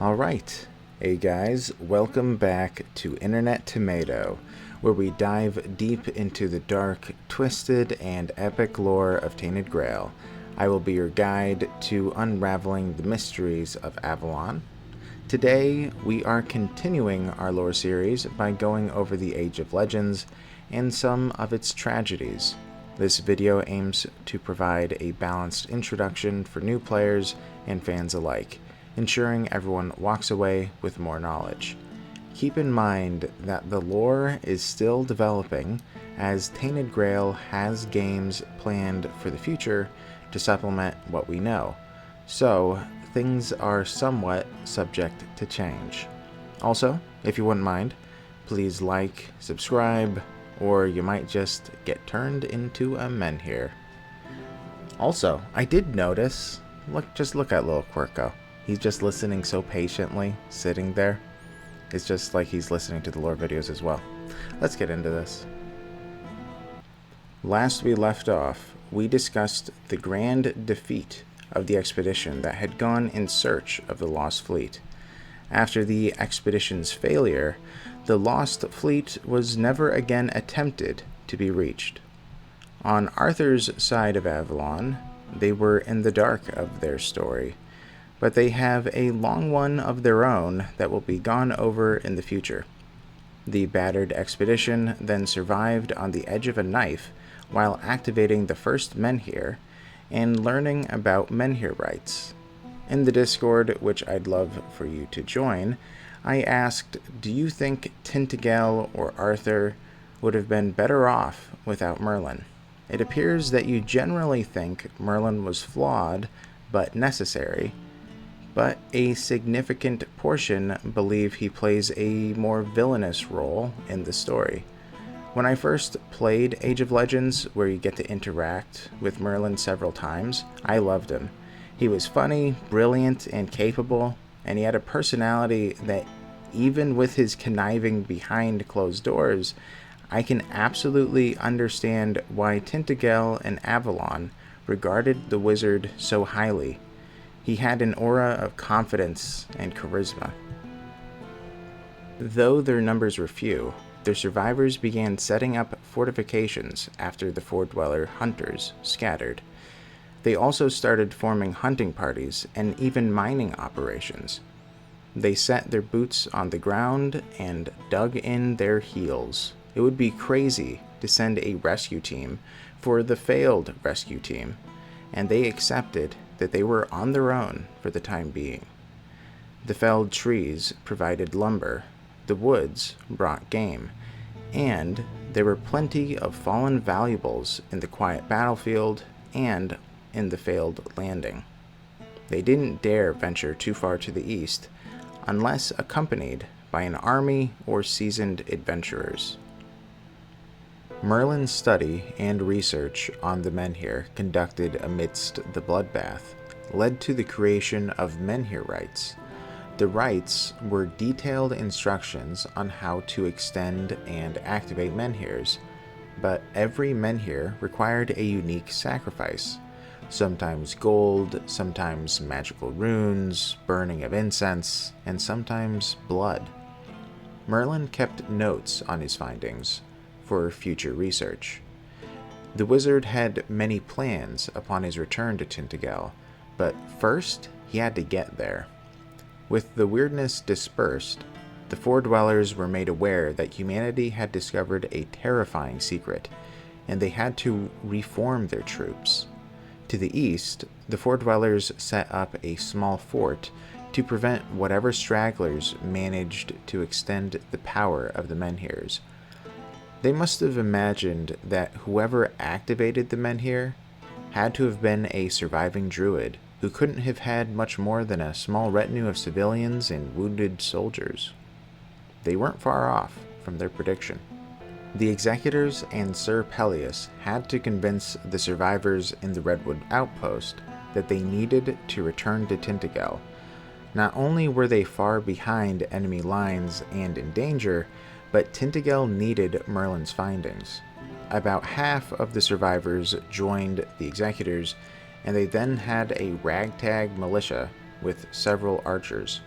Alright, hey guys, welcome back to Internet Tomato, where we dive deep into the dark, twisted, and epic lore of Tainted Grail. I will be your guide to unraveling the mysteries of Avalon. Today, we are continuing our lore series by going over the Age of Legends and some of its tragedies. This video aims to provide a balanced introduction for new players and fans alike, ensuring everyone walks away with more knowledge. Keep in mind that the lore is still developing, as Tainted Grail has games planned for the future to supplement what we know, so things are somewhat subject to change. Also, if you wouldn't mind, please like, subscribe, or you might just get turned into a Menhir. Also, I did notice, just look at little Quirko. He's just listening so patiently, sitting there. It's just like he's listening to the lore videos as well. Let's get into this. Last we left off, we discussed the grand defeat of the expedition that had gone in search of the Lost Fleet. After the expedition's failure, the Lost Fleet was never again attempted to be reached. On Arthur's side of Avalon, they were in the dark of their story, but they have a long one of their own that will be gone over in the future. The battered expedition then survived on the edge of a knife while activating the first Menhir and learning about Menhir rights. In the Discord, which I'd love for you to join, I asked, do you think Tintagel or Arthur would have been better off without Merlin? It appears that you generally think Merlin was flawed but necessary, but a significant portion believe he plays a more villainous role in the story. When I first played Age of Legends, where you get to interact with Merlin several times, I loved him. He was funny, brilliant, and capable, and he had a personality that, even with his conniving behind closed doors, I can absolutely understand why Tintagel and Avalon regarded the wizard so highly. He had an aura of confidence and charisma. Though their numbers were few, their survivors began setting up fortifications after the Four-Dweller hunters scattered. They also started forming hunting parties and even mining operations. They set their boots on the ground and dug in their heels. It would be crazy to send a rescue team for the failed rescue team, and they accepted that they were on their own for the time being. The felled trees provided lumber, the woods brought game, and there were plenty of fallen valuables in the quiet battlefield and in the failed landing. They didn't dare venture too far to the east unless accompanied by an army or seasoned adventurers. Merlin's study and research on the Menhir conducted amidst the bloodbath led to the creation of Menhir rights. The rights were detailed instructions on how to extend and activate Menhirs, but every Menhir required a unique sacrifice, sometimes gold, sometimes magical runes, burning of incense, and sometimes blood. Merlin kept notes on his findings for future research. The wizard had many plans upon his return to Tintagel, but first he had to get there. With the weirdness dispersed, the Four-Dwellers were made aware that humanity had discovered a terrifying secret, and they had to reform their troops. To the east, the Four-Dwellers set up a small fort to prevent whatever stragglers managed to extend the power of the Menhirs. They must have imagined that whoever activated the Menhir had to have been a surviving druid who couldn't have had much more than a small retinue of civilians and wounded soldiers. They weren't far off from their prediction. The executors and Sir Peleus had to convince the survivors in the Redwood outpost that they needed to return to Tintagel. Not only were they far behind enemy lines and in danger, but Tintagel needed Merlin's findings. About half of the survivors joined the executors, and they then had a ragtag militia with several archers.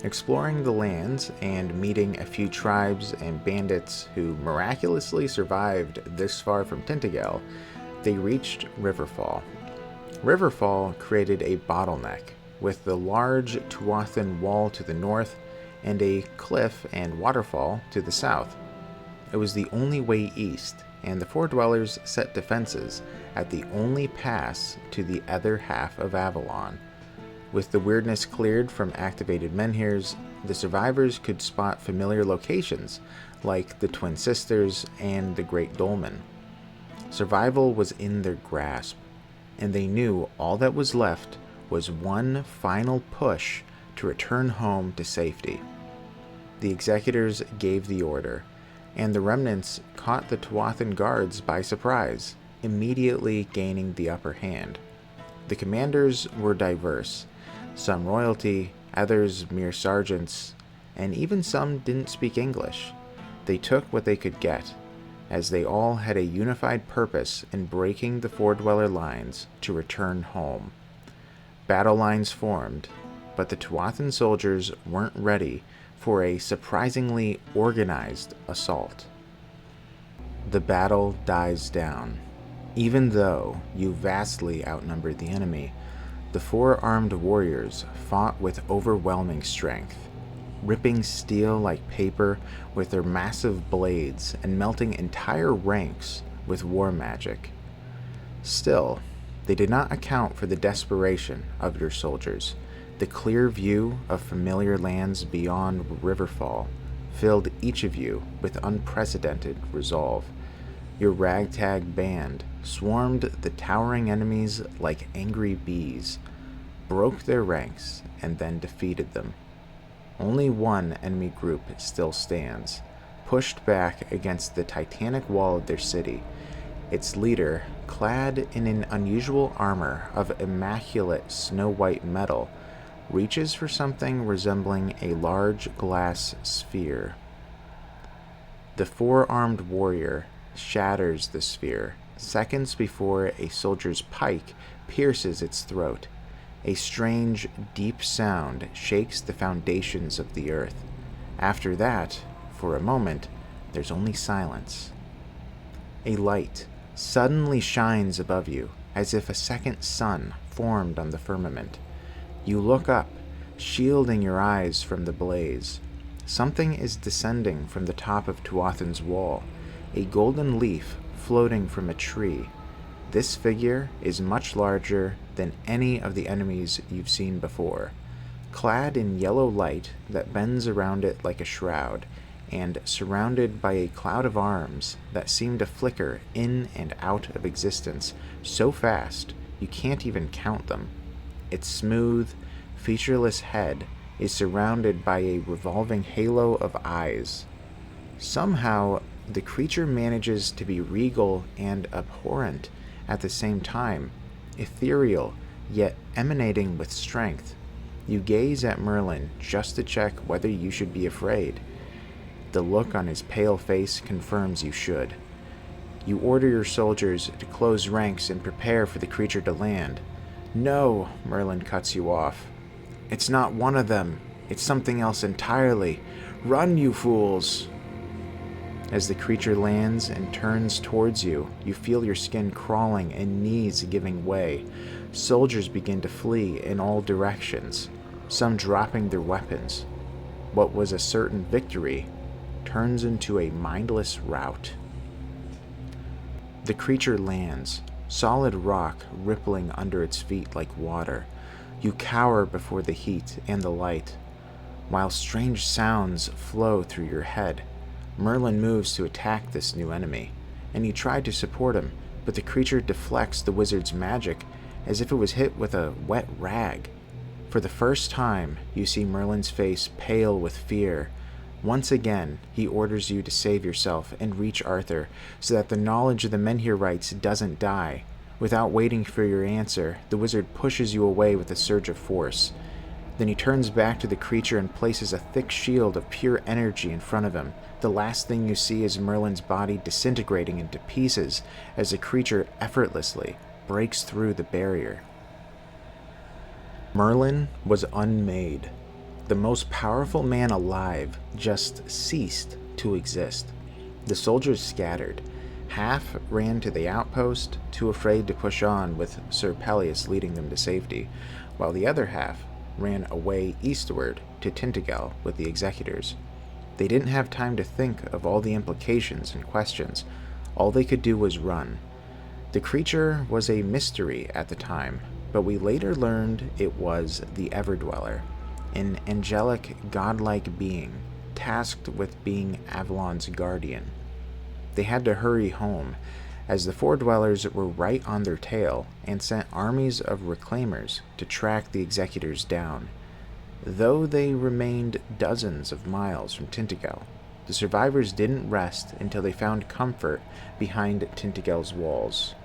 Exploring the lands and meeting a few tribes and bandits who miraculously survived this far from Tintagel, they reached Riverfall. Riverfall created a bottleneck, with the large Tuathan wall to the north and a cliff and waterfall to the south. It was the only way east, and the four dwellers set defenses at the only pass to the other half of Avalon. With the weirdness cleared from activated Menhirs, the survivors could spot familiar locations like the Twin Sisters and the Great Dolmen. Survival was in their grasp, and they knew all that was left was one final push to return home to safety. The executors gave the order, and the remnants caught the Tuathan guards by surprise, immediately gaining the upper hand. The commanders were diverse, some royalty, others mere sergeants, and even some didn't speak English. They took what they could get, as they all had a unified purpose in breaking the four-dweller lines to return home. Battle lines formed, but the Tuathan soldiers weren't ready for a surprisingly organized assault. The battle dies down. Even though you vastly outnumbered the enemy, the four armed warriors fought with overwhelming strength, ripping steel like paper with their massive blades and melting entire ranks with war magic. Still, they did not account for the desperation of your soldiers. The clear view of familiar lands beyond Riverfall filled each of you with unprecedented resolve. Your ragtag band swarmed the towering enemies like angry bees, broke their ranks, and then defeated them. Only one enemy group still stands, pushed back against the titanic wall of their city. Its leader, clad in an unusual armor of immaculate snow-white metal, reaches for something resembling a large glass sphere. The four-armed warrior shatters the sphere, seconds before a soldier's pike pierces its throat. A strange, deep sound shakes the foundations of the earth. After that, for a moment, there's only silence. A light suddenly shines above you, as if a second sun formed on the firmament. You look up, shielding your eyes from the blaze. Something is descending from the top of Tuathan's wall, a golden leaf floating from a tree. This figure is much larger than any of the enemies you've seen before, clad in yellow light that bends around it like a shroud, and surrounded by a cloud of arms that seem to flicker in and out of existence so fast you can't even count them. Its smooth, featureless head is surrounded by a revolving halo of eyes. Somehow, the creature manages to be regal and abhorrent at the same time, ethereal, yet emanating with strength. You gaze at Merlin just to check whether you should be afraid. The look on his pale face confirms you should. You order your soldiers to close ranks and prepare for the creature to land. No, Merlin cuts you off. It's not one of them. It's something else entirely. Run, you fools! As the creature lands and turns towards you, you feel your skin crawling and knees giving way. Soldiers begin to flee in all directions, some dropping their weapons. What was a certain victory turns into a mindless rout. The creature lands, solid rock rippling under its feet like water. You cower before the heat and the light, while strange sounds flow through your head. Merlin moves to attack this new enemy, and you try to support him, but the creature deflects the wizard's magic as if it was hit with a wet rag. For the first time, you see Merlin's face pale with fear. Once again, he orders you to save yourself and reach Arthur so that the knowledge of the Menhir rites doesn't die. Without waiting for your answer, the wizard pushes you away with a surge of force. Then he turns back to the creature and places a thick shield of pure energy in front of him. The last thing you see is Merlin's body disintegrating into pieces as the creature effortlessly breaks through the barrier. Merlin was unmade. The most powerful man alive just ceased to exist. The soldiers scattered. Half ran to the outpost, too afraid to push on with Sir Peleus leading them to safety, while the other half ran away eastward to Tintagel with the executors. They didn't have time to think of all the implications and questions. All they could do was run. The creature was a mystery at the time, but we later learned it was the Everdweller, an angelic, godlike being tasked with being Avalon's guardian. They had to hurry home, as the Four Dwellers were right on their tail and sent armies of reclaimers to track the executors down. Though they remained dozens of miles from Tintagel, the survivors didn't rest until they found comfort behind Tintagel's walls.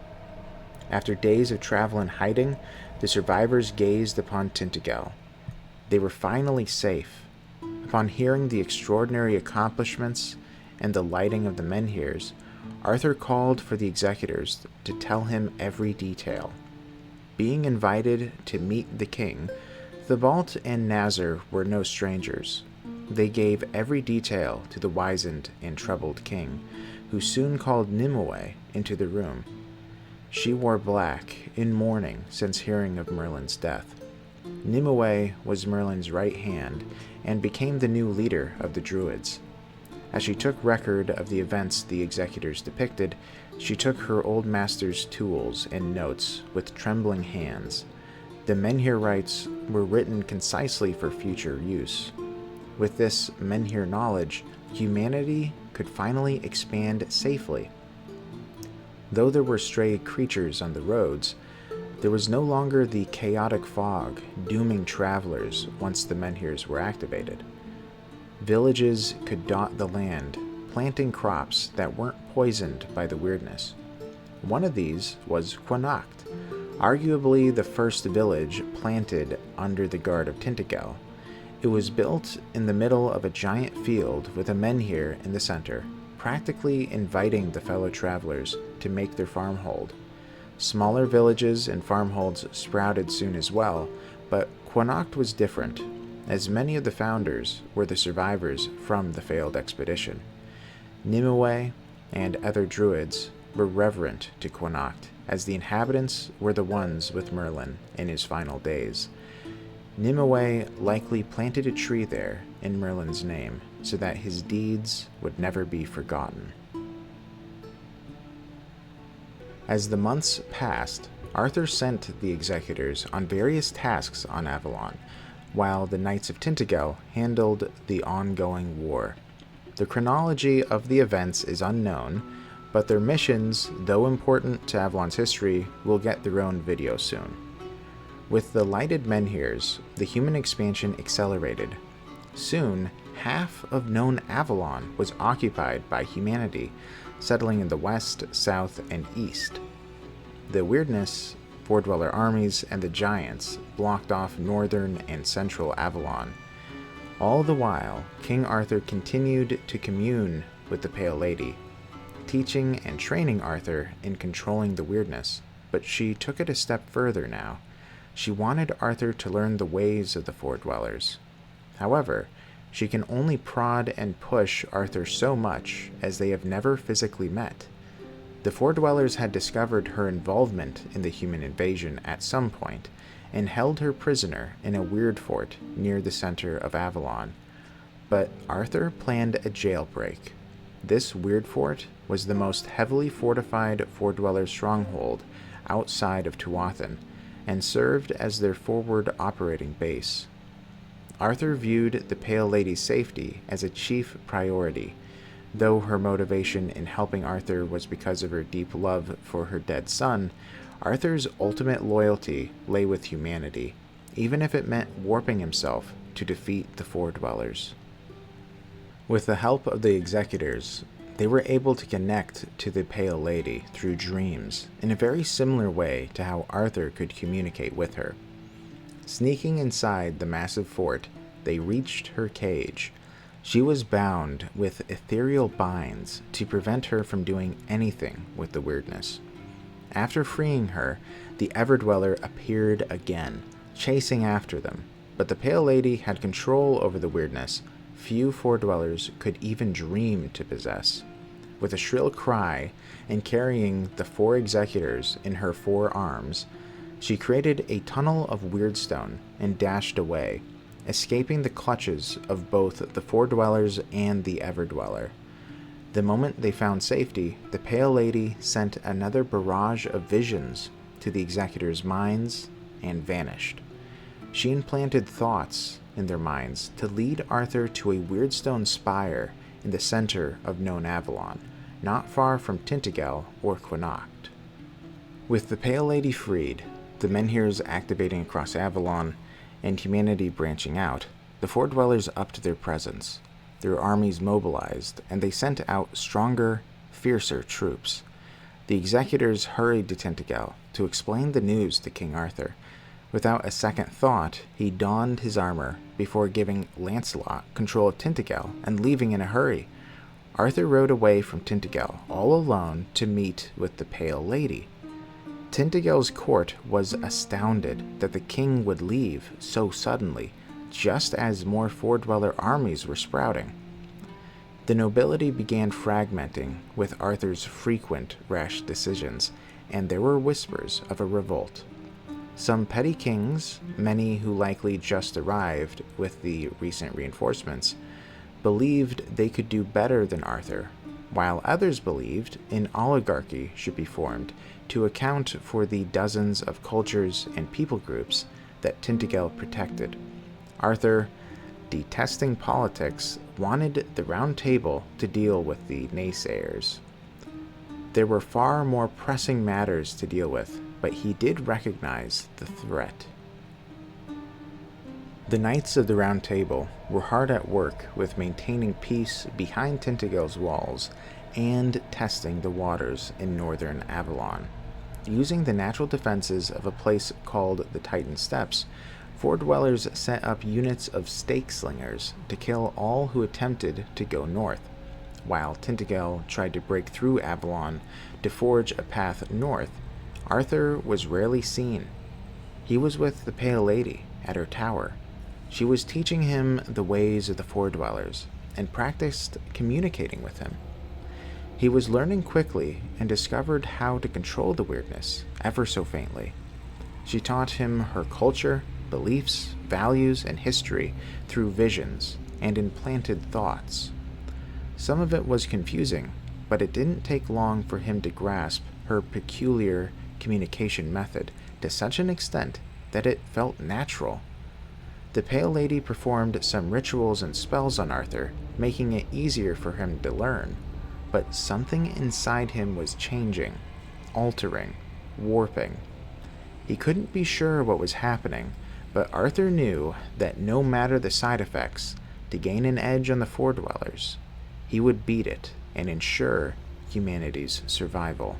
After days of travel and hiding, the survivors gazed upon Tintagel. They were finally safe. Upon hearing the extraordinary accomplishments and the lighting of the Menhirs, Arthur called for the executors to tell him every detail. Being invited to meet the king, Theobald and Nazar were no strangers. They gave every detail to the wizened and troubled king, who soon called Nimue into the room. She wore black, in mourning since hearing of Merlin's death. Nimue was Merlin's right hand and became the new leader of the Druids. As she took record of the events the executors depicted, she took her old master's tools and notes with trembling hands. The Menhir rites were written concisely for future use. With this Menhir knowledge, humanity could finally expand safely. Though there were stray creatures on the roads, there was no longer the chaotic fog dooming travelers once the Menhirs were activated. Villages could dot the land, planting crops that weren't poisoned by the weirdness. One of these was Connacht, arguably the first village planted under the guard of Tintagel. It was built in the middle of a giant field with a menhir in the center, practically inviting the fellow travelers to make their farmhold. Smaller villages and farmholds sprouted soon as well, but Connacht was different, as many of the founders were the survivors from the failed expedition. Nimue and other druids were reverent to Connacht, as the inhabitants were the ones with Merlin in his final days. Nimue likely planted a tree there in Merlin's name, so that his deeds would never be forgotten. As the months passed, Arthur sent the executors on various tasks on Avalon, while the Knights of Tintagel handled the ongoing war. The chronology of the events is unknown, but their missions, though important to Avalon's history, will get their own video soon. With the lighted Menhirs, the human expansion accelerated. Soon, half of known Avalon was occupied by humanity, settling in the west, south, and east. The weirdness, Four Dweller armies, and the giants blocked off northern and central Avalon. All the while, King Arthur continued to commune with the Pale Lady, teaching and training Arthur in controlling the weirdness, but she took it a step further now. She wanted Arthur to learn the ways of the Four Dwellers. However, she can only prod and push Arthur so much, as they have never physically met. The Four Dwellers had discovered her involvement in the human invasion at some point, and held her prisoner in a weird fort near the center of Avalon. But Arthur planned a jailbreak. This weird fort was the most heavily fortified Four Dweller stronghold outside of Tuathan, and served as their forward operating base. Arthur viewed the Pale Lady's safety as a chief priority, though her motivation in helping Arthur was because of her deep love for her dead son. Arthur's ultimate loyalty lay with humanity, even if it meant warping himself to defeat the Four Dwellers. With the help of the executors, they were able to connect to the Pale Lady through dreams in a very similar way to how Arthur could communicate with her. Sneaking inside the massive fort, they reached her cage. She was bound with ethereal binds to prevent her from doing anything with the weirdness. After freeing her, the Everdweller appeared again, chasing after them. but the Pale Lady had control over the weirdness few Four-Dwellers could even dream to possess. With a shrill cry and carrying the 4 executors in her 4 arms, she created a tunnel of weirdstone and dashed away, escaping the clutches of both the Four-Dwellers and the Everdweller. The moment they found safety, the Pale Lady sent another barrage of visions to the executors' minds and vanished. She implanted thoughts in their minds to lead Arthur to a weirdstone spire in the center of known Avalon, not far from Tintagel or Quinacht. With the Pale Lady freed, the Menhirs activating across Avalon, and humanity branching out, the Four-Dwellers upped their presence, their armies mobilized, and they sent out stronger, fiercer troops. The executors hurried to Tintagel to explain the news to King Arthur. Without a second thought, he donned his armor before giving Lancelot control of Tintagel and leaving in a hurry. Arthur rode away from Tintagel all alone to meet with the Pale Lady. Tintagel's court was astounded that the king would leave so suddenly, just as more Four-Dweller armies were sprouting. The nobility began fragmenting with Arthur's frequent rash decisions, and there were whispers of a revolt. Some petty kings, many who likely just arrived with the recent reinforcements, believed they could do better than Arthur, while others believed an oligarchy should be formed to account for the dozens of cultures and people groups that Tintagel protected. Arthur, detesting politics, wanted the Round Table to deal with the naysayers. There were far more pressing matters to deal with, but he did recognize the threat. The Knights of the Round Table were hard at work with maintaining peace behind Tintagel's walls and testing the waters in northern Avalon. Using the natural defenses of a place called the Titan Steps, Four-Dwellers set up units of stake slingers to kill all who attempted to go north, while Tintagel tried to break through Avalon to forge a path north. Arthur was rarely seen. He was with the Pale Lady at her tower. She was teaching him the ways of the Four-Dwellers and practiced communicating with him. He was learning quickly and discovered how to control the weirdness, ever so faintly. She taught him her culture, beliefs, values, and history through visions and implanted thoughts. Some of it was confusing, but it didn't take long for him to grasp her peculiar communication method to such an extent that it felt natural. The Pale Lady performed some rituals and spells on Arthur, making it easier for him to learn, but something inside him was changing, altering, warping. He couldn't be sure what was happening, but Arthur knew that no matter the side effects, to gain an edge on the Four-Dwellers, he would beat it and ensure humanity's survival.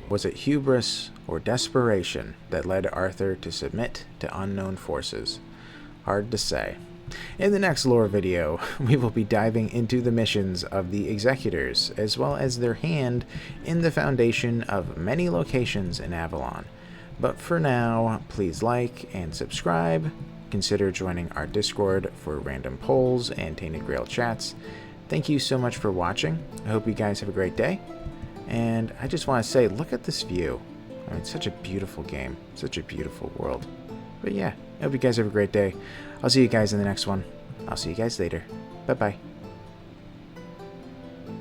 Was it hubris or desperation that led Arthur to submit to unknown forces? Hard to say. In the next lore video, we will be diving into the missions of the Executors, as well as their hand in the foundation of many locations in Avalon. But for now, please like and subscribe. Consider joining our Discord for random polls and Tainted Grail chats. Thank you so much for watching. I hope you guys have a great day. And I just want to say, look at this view. I mean, it's such a beautiful game, such a beautiful world. But yeah, I hope you guys have a great day. I'll see you guys in the next one. I'll see you guys later. Bye-bye.